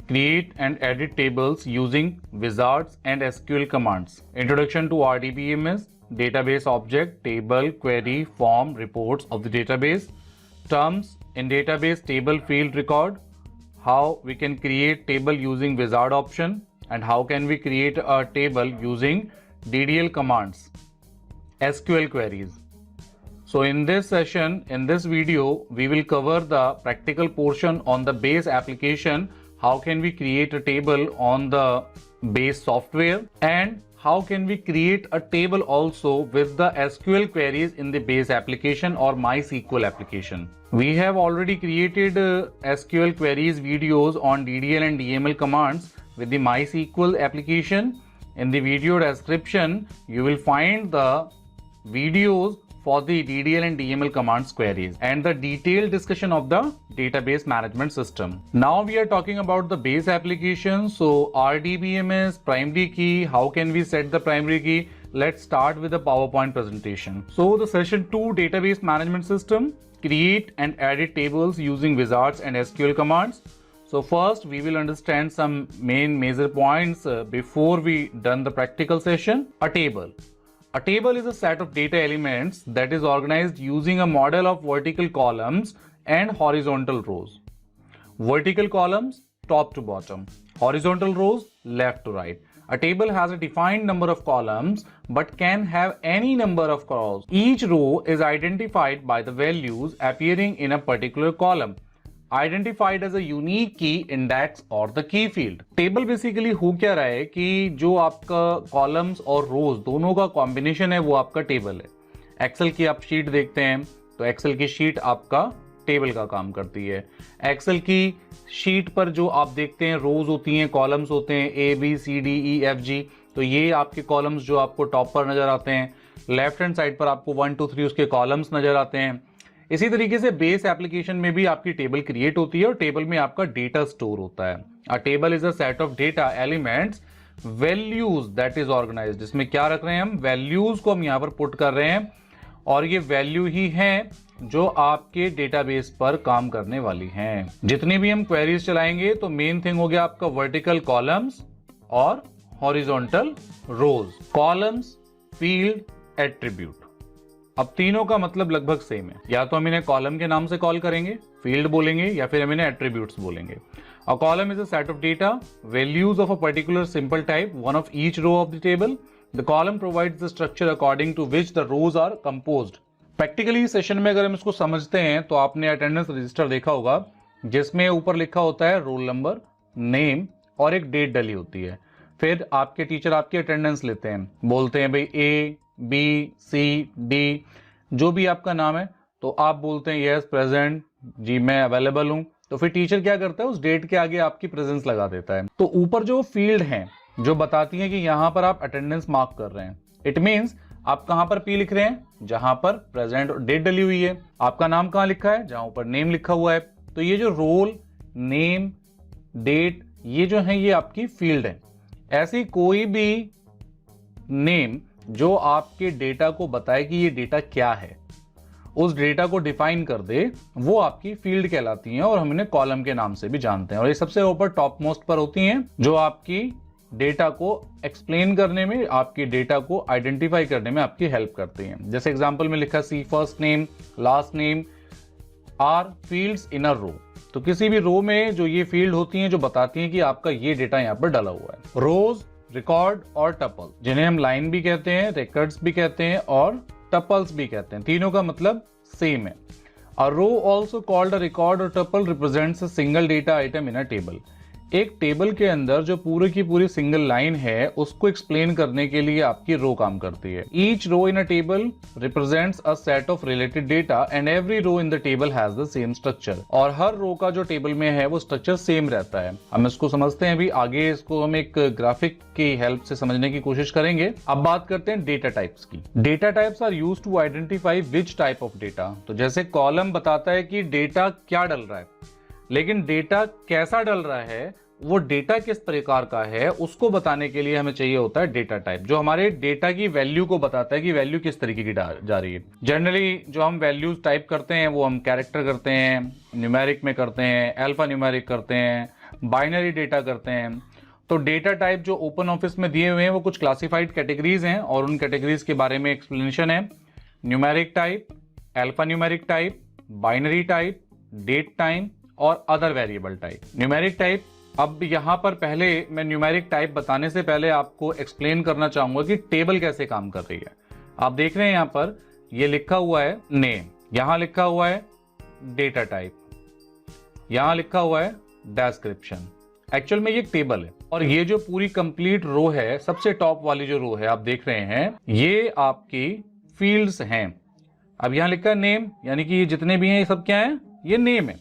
Create and edit tables using wizards and SQL commands. Introduction to RDBMS, database object, table, query, form, reports of the database. Terms in database, table, field, record. How we can create table using wizard option, and how can we create a table using DDL commands, SQL queries. So in this session, in this video, we will cover the practical portion on the base application. How can we create a table on the base software, and how can we create a table also with the SQL queries in the base application or MySQL application. We have already created SQL queries videos on DDL and DML commands with the MySQL application. In the video description, you will find the videos for the DDL and DML commands queries and the detailed discussion of the database management system. Now we are talking about the base application. So RDBMS, primary key, how can we set the primary key? Let's start with the PowerPoint presentation. So the session 2, database management system, create and edit tables using wizards and SQL commands. So first we will understand some main major points before we done the practical session. A table. A table is a set of data elements that is organized using a model of vertical columns and horizontal rows. Vertical columns, top to bottom. Horizontal rows, left to right. A table has a defined number of columns but can have any number of rows. Each row is identified by the values appearing in a particular column, identified as a unique key index और the key field. Table basically हो क्या रहा है कि जो आपका columns और रोज दोनों का कॉम्बिनेशन है वो आपका टेबल है. एक्सेल की आप शीट देखते हैं तो एक्सेल की शीट आपका टेबल का काम करती है. एक्सेल की शीट पर जो आप देखते हैं रोज होती हैं, कॉलम्स होते हैं ABCDEFG, तो ये आपके कॉलम्स जो आपको टॉप पर नजर आते हैं. लेफ्ट हैंड साइड पर आपको 1 2 3 उसके कॉलम्स नजर आते हैं. इसी तरीके से बेस एप्लीकेशन में भी आपकी टेबल क्रिएट होती है और टेबल में आपका डेटा स्टोर होता है. A table is a set of data elements values that is organized. इसमें क्या रख रहे हैं हम, वैल्यूज को हम यहां पर पुट कर रहे हैं और ये वैल्यू ही हैं जो आपके डेटाबेस पर काम करने वाली हैं. जितनी भी हम क्वेरीज चलाएंगे तो मेन थिंग हो गया आपका वर्टिकल कॉलम्स और हॉरिजॉन्टल रोज. कॉलम्स, फील्ड, एट्रीब्यूट, अब तीनों का मतलब लगभग सेम है. या तो हम इन्हें कॉलम के नाम से कॉल करेंगे, फील्ड बोलेंगे, या फिर हम इन्हें एट्रीब्यूट्स बोलेंगे. A column is a set of data, values of a particular simple type, one of each row of the table. The column provides the structure according to which the rows are composed. Practically session में अगर हम इसको समझते हैं तो आपने attendance register देखा होगा जिसमें ऊपर लिखा होता है रोल नंबर, नेम और एक डेट डली होती है. फिर आपके टीचर आपकी अटेंडेंस लेते हैं, बोलते हैं भाई ABCD जो भी आपका नाम है, तो आप बोलते हैं यस प्रेजेंट, जी मैं अवेलेबल हूं. तो फिर टीचर क्या करता है, उस डेट के आगे आपकी प्रेजेंस लगा देता है. तो ऊपर जो फील्ड हैं जो बताती हैं कि यहां पर आप अटेंडेंस मार्क कर रहे हैं. इट मींस आप कहां पर P लिख रहे हैं, जहां पर प्रेजेंट और डेट डली हुई है. आपका नाम कहां लिखा है, जहां ऊपर नेम लिखा हुआ है. तो ये जो रोल, नेम, डेट, ये जो है ये आपकी फील्ड है. ऐसी कोई भी नेम जो आपके डेटा को बताए कि ये डेटा क्या है, उस डेटा को डिफाइन कर दे, वो आपकी फील्ड कहलाती हैं और हम इन्हें कॉलम के नाम से भी जानते हैं. और ये सबसे ऊपर टॉप मोस्ट पर होती हैं जो आपकी डेटा को एक्सप्लेन करने में, आपकी डेटा को आइडेंटिफाई करने में आपकी हेल्प करती हैं. जैसे एग्जांपल में लिखा सी first name, last name are fields in a row. तो किसी भी रो में जो ये फील्ड होती हैं जो बताती हैं कि आपका ये डेटा यहां पर डला हुआ है. रोज, रिकॉर्ड और टपल, जिन्हें हम लाइन भी कहते हैं, रिकॉर्ड्स भी कहते हैं और टपल्स भी कहते हैं. तीनों का मतलब सेम है. अ रो ऑल्सो कॉल्ड अ रिकॉर्ड और tuple represents a single data item in a table. एक टेबल के अंदर जो पूरी की पूरी सिंगल लाइन है उसको एक्सप्लेन करने के लिए आपकी रो काम करती है. Each row in a table represents a set of related data and every row in the table has the same structure. और हर रो का जो टेबल में है वो स्ट्रक्चर सेम रहता है. हम इसको समझते हैं अभी आगे, इसको हम एक ग्राफिक की हेल्प से समझने की कोशिश करेंगे. अब बात करते हैं डेटा टाइप्स की. Data types are used to identify which type of data. तो जैसे कॉलम बताता है कि डेटा क्या डल रहा है, लेकिन डेटा कैसा डल रहा है, वो डेटा किस प्रकार का है, उसको बताने के लिए हमें चाहिए होता है डेटा टाइप, जो हमारे डेटा की वैल्यू को बताता है कि वैल्यू किस तरीके की जा रही है. जनरली जो हम वैल्यूज टाइप करते हैं वो हम कैरेक्टर करते हैं, न्यूमेरिक में करते हैं, अल्फा न्यूमेरिक करते हैं, बाइनरी डेटा करते हैं। तो डेटा टाइप जो ओपन ऑफिस में दिए हुए हैं वो कुछ क्लासिफाइड कैटेगरीज हैं और उन कैटेगरीज के बारे में एक्सप्लेनेशन है। Numeric type, alpha numeric type, binary type, date time और other variable type. Numeric type, अब यहां पर पहले मैं न्यूमेरिक टाइप बताने से पहले आपको एक्सप्लेन करना चाहूंगा कि टेबल कैसे काम कर रही है। आप देख रहे हैं यहां पर ये लिखा हुआ है नेम, यहां लिखा हुआ है डेटा टाइप, यहां लिखा हुआ है डिस्क्रिप्शन। एक्चुअल में ये एक टेबल है और ये जो पूरी कंप्लीट रो है, सबसे टॉप वाली जो रो है आप देख रहे हैं, ये आपकी फील्ड्स हैं। अब यहां लिखा है नेम, यानी कि ये जितने भी हैं ये सब क्या है, ये नेम है।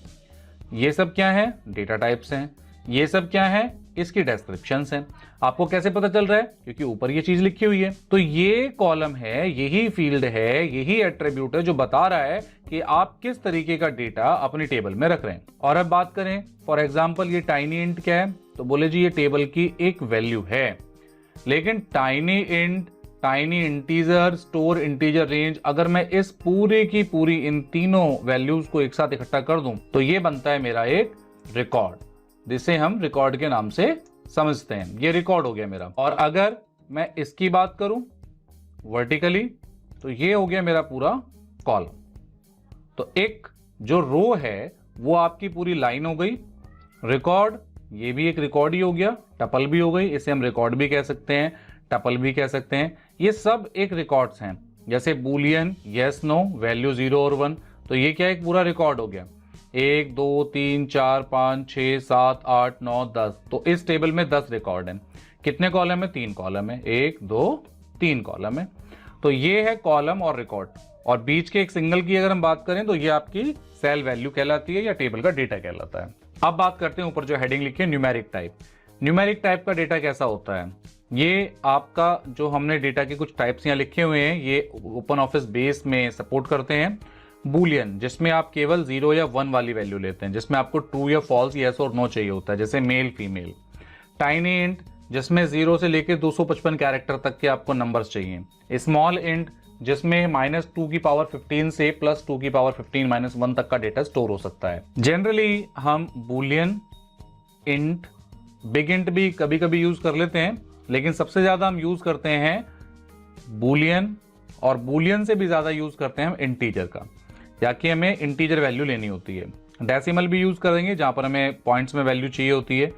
ये सब क्या है, डेटा टाइप्स हैं। ये सब क्या है, इसकी डिस्क्रिप्शंस हैं। आपको कैसे पता चल रहा है, क्योंकि ऊपर ये चीज लिखी हुई है। तो ये कॉलम है, यही फील्ड है, यही एट्रीब्यूट है जो बता रहा है कि आप किस तरीके का डेटा अपनी टेबल में रख रहे हैं। और अब बात करें, फॉर एग्जाम्पल ये टाइनी इंट क्या है, तो बोले जी ये टेबल की एक वैल्यू है। लेकिन tiny int, tiny integer, store integer range, अगर मैं इस पूरे की पूरी इन तीनों वैल्यूज को एक साथ इकट्ठा कर दूं तो ये बनता है मेरा एक रिकॉर्ड, जिसे हम रिकॉर्ड के नाम से समझते हैं। ये रिकॉर्ड हो गया मेरा। और अगर मैं इसकी बात करूं वर्टिकली, तो ये हो गया मेरा पूरा कॉलम। तो एक जो रो है वो आपकी पूरी लाइन हो गई। रिकॉर्ड, ये भी एक रिकॉर्ड ही हो गया। टपल भी हो गई, इसे हम रिकॉर्ड भी कह सकते हैं, टपल भी कह सकते हैं। ये सब एक रिकॉर्ड्स हैं। जैसे बूलियन, यस नो, वैल्यू 0 और 1, तो ये क्या एक पूरा रिकॉर्ड हो गया। 1 2 3 4 5 6 7 8 9 10, तो इस टेबल में 10 रिकॉर्ड हैं। कितने कॉलम है, 3 कॉलम है, 1 2 3 कॉलम है। तो ये है कॉलम और रिकॉर्ड। और बीच के एक सिंगल की अगर हम बात करें तो ये आपकी सेल वैल्यू कहलाती है या टेबल का डेटा कहलाता है। अब बात करते हैं ऊपर जो हेडिंग लिखी है न्यूमेरिक टाइप। न्यूमेरिक टाइप का डेटा कैसा होता है, ये आपका जो हमने डेटा के कुछ टाइप्स यहाँ लिखे हुए हैं, ये ओपन ऑफिस बेस में सपोर्ट करते हैं। बूलियन, जिसमें आप केवल 0 या 1 वाली वैल्यू लेते हैं, जिसमें आपको ट्रू या फॉल्स, येस और नो चाहिए होता है, जैसे मेल फीमेल। टाइनी इंट, जिसमें 0 से लेकर 255 कैरेक्टर तक के आपको नंबर्स चाहिए। स्मॉल इंट, जिसमें -2 की पावर 15 से +2 की पावर 15 -1 तक का डेटा स्टोर हो सकता है। जनरली हम बूलियन, इंट, बिग इंट भी कभी कभी यूज कर लेते हैं, लेकिन सबसे ज्यादा हम यूज करते हैं बूलियन, और बूलियन से भी ज्यादा यूज करते हैं हम इंटीजर का, याकि हमें इंटीजर वैल्यू लेनी होती है। डेसिमल भी यूज करेंगे जहां पर हमें पॉइंट्स में वैल्यू चाहिए होती है।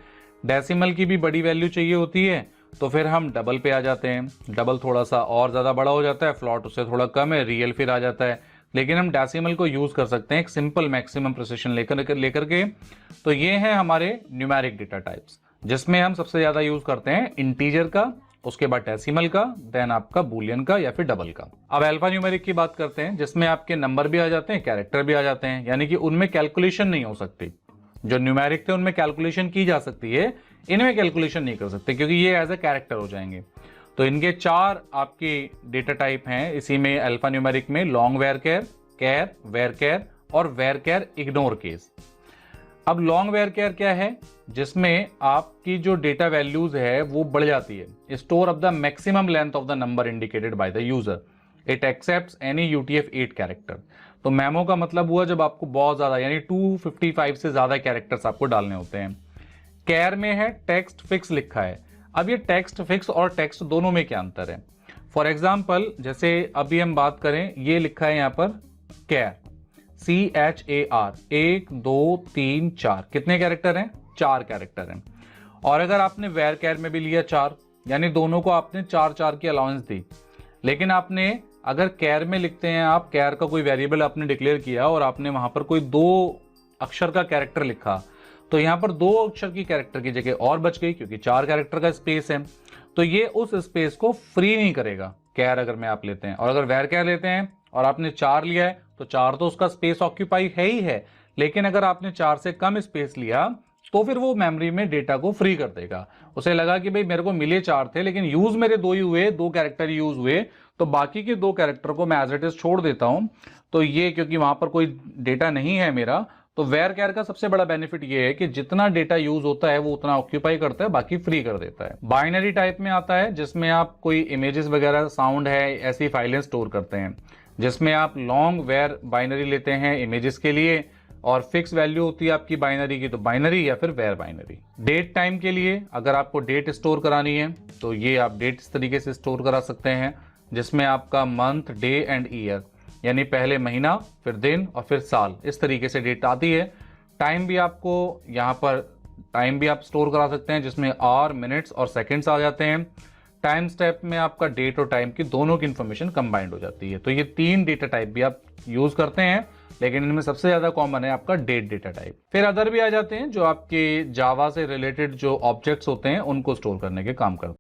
डेसिमल की भी बड़ी वैल्यू चाहिए होती है तो फिर हम डबल पे आ जाते हैं। डबल थोड़ा सा और ज्यादा बड़ा हो जाता है, फ्लॉट उससे थोड़ा कम है, रियल फिर आ जाता है। लेकिन हम डेसिमल को यूज कर सकते हैं एक सिंपल मैक्सिमम प्रिसिशन लेकर के। तो ये हैं हमारे न्यूमेरिक डेटा टाइप्स, जिसमें हम सबसे ज्यादा यूज करते हैं इंटीजर का, उसके बाद डेसिमल का, देन आपका बूलियन का या फिर डबल का। अब अल्फा न्यूमेरिक की बात करते हैं, जिसमें आपके नंबर भी आ जाते हैं, कैरेक्टर भी आ जाते हैं, यानी कि उनमें कैलकुलेशन नहीं हो सकती। जो न्यूमेरिक थे उनमें कैलकुलेशन की जा सकती है, इनमें कैलकुलेशन नहीं कर सकते क्योंकि ये एज ए कैरेक्टर हो जाएंगे। तो इनके 4 आपके डेटा टाइप हैं इसी में अल्फा न्यूमेरिक में, लॉन्ग वेरकेर, कैर, वेरकेर और वेरकेर इग्नोर केस। अब लॉन्ग वेरकेर क्या है, जिसमें आपकी जो डेटा वैल्यूज है वो बढ़ जाती है। Store of the maximum length of the number indicated by the user, it accepts any UTF-8 character. तो मेमो का मतलब हुआ जब आपको बहुत ज्यादा यानी 255 से ज्यादा कैरेक्टर्स आपको डालने होते हैं। कैर में है टेक्स्ट फिक्स लिखा है। अब ये टेक्स्ट फिक्स और टेक्स्ट दोनों में क्या अंतर है। फॉर एग्जाम्पल जैसे अभी हम बात करें, ये लिखा है यहां पर कैर, CHAR, 1 2 3 4, कितने कैरेक्टर हैं, 4 कैरेक्टर हैं। और अगर आपने वेर कैर में भी लिया 4, यानी दोनों को आपने 4 की अलाउंस दी। लेकिन आपने अगर कैर में लिखते हैं, आप कैर का कोई वेरिएबल आपने डिक्लेयर किया और आपने वहां पर कोई 2 अक्षर का कैरेक्टर लिखा, तो यहां पर 2 अक्षर की कैरेक्टर की जगह और बच गई, क्योंकि 4 कैरेक्टर का स्पेस है। तो ये उस स्पेस को फ्री नहीं करेगा कैर अगर में आप लेते हैं। और अगर वेर कैर लेते हैं और आपने 4 लिया है तो 4 तो उसका स्पेस ऑक्यूपाई है ही है, लेकिन अगर आपने 4 से कम स्पेस लिया तो फिर वो मेमोरी में डेटा को फ्री कर देगा। उसे लगा कि भाई मेरे को मिले 4 थे लेकिन यूज मेरे 2 ही हुए, 2 कैरेक्टर यूज हुए, तो बाकी के 2 कैरेक्टर को मैं एज इट इज छोड़ देता हूं। तो ये क्योंकि वहां पर कोई डेटा नहीं है मेरा, तो वेर कैर का सबसे बड़ा बेनिफिट ये है कि जितना डेटा यूज होता है वो उतना ऑक्यूपाई करता है, बाकी फ्री कर देता है। बाइनरी टाइप में आता है जिसमें आप कोई इमेजेस वगैरह, साउंड है, ऐसी फाइलें स्टोर करते हैं, जिसमें आप लॉन्ग वेर बाइनरी लेते हैं इमेजेस के लिए, और फिक्स वैल्यू होती है आपकी बाइनरी की, तो बाइनरी या फिर वेर बाइनरी। डेट टाइम के लिए अगर आपको डेट स्टोर करानी है तो ये आप डेट इस तरीके से स्टोर करा सकते हैं, जिसमें आपका मंथ, डे एंड ईयर, यानी पहले महीना, फिर दिन और फिर साल, इस तरीके से डेट आती है। टाइम भी आपको यहाँ पर टाइम भी आप स्टोर करा सकते हैं, जिसमें आवर, मिनट्स और सेकंड्स आ जाते हैं। टाइम स्टेप में आपका डेट और टाइम की दोनों की इंफॉर्मेशन कंबाइंड हो जाती है। तो ये 3 डेटा टाइप भी आप यूज करते हैं, लेकिन इनमें सबसे ज्यादा कॉमन है आपका डेट डेटा टाइप। फिर अदर भी आ जाते हैं जो आपके जावा से रिलेटेड जो ऑब्जेक्ट्स होते हैं उनको स्टोर करने के काम करते हैं।